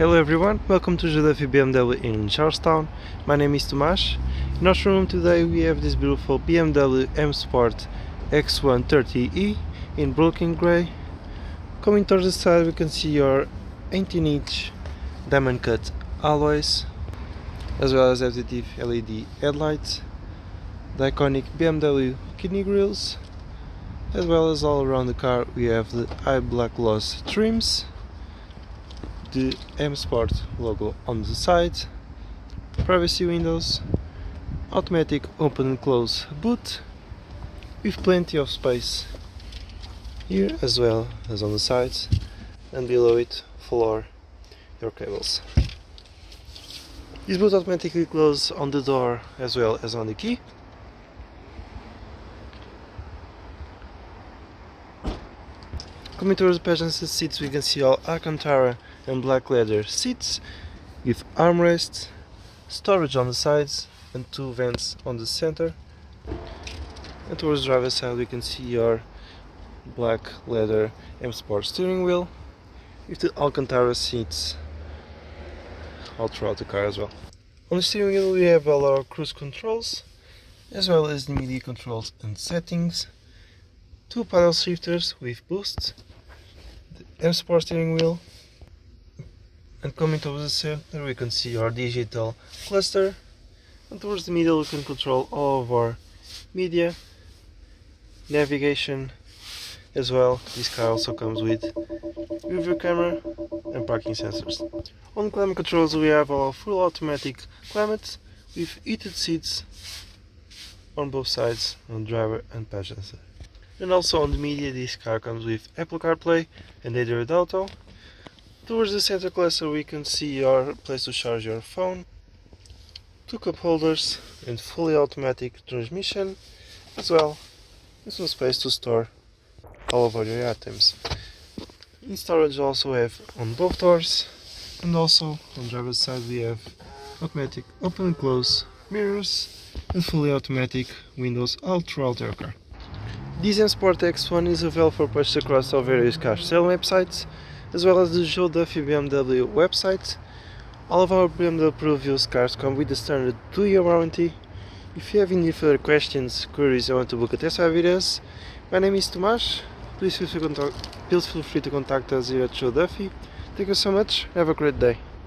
Hello everyone, welcome to Joe Duffy BMW in Charlestown. My name is Tomas. In our showroom today we have this beautiful BMW M Sport X130e in Brooklyn Grey. Coming towards the side we can see your 18-inch diamond cut alloys, as well as FTTF LED headlights, the iconic BMW kidney grills, as well as all around the car we have the high black gloss trims, the M Sport logo on the side, privacy windows, automatic open and close boot with plenty of space here as well as on the sides, and below it for your cables. This boot automatically closes on the door as well as on the key. Coming towards the passenger seats, we can see all Alcantara and black leather seats with armrests, storage on the sides and two vents on the center. And towards the driver's side we can see your black leather M Sport steering wheel with the Alcantara seats all throughout the car as well. On the steering wheel we have all our cruise controls as well as the media controls and settings, two paddle shifters with boost, the M Sport steering wheel, and coming towards the center we can see our digital cluster, and towards the middle we can control all of our media, navigation as well. This car also comes with rear camera and parking sensors. On climate controls we have our full automatic climate with heated seats on both sides, on driver and passenger. And also on the media this car comes with Apple CarPlay and Android Auto. Towards the center cluster we can see your place to charge your phone, two cup holders and fully automatic transmission, as well as some space to store all of your items. In storage also have on both doors, and also on the driver's side we have automatic open and close mirrors and fully automatic windows all throughout your car. This M Sport X1 is available for purchase across our various car sale websites, as well as the Joe Duffy BMW website. All of our BMW approved used cars come with a standard 2-year warranty. If you have any further questions, queries, or want to book a test drive with us, my name is Tomas. Please feel free to contact us here at Joe Duffy. Thank you so much, have a great day.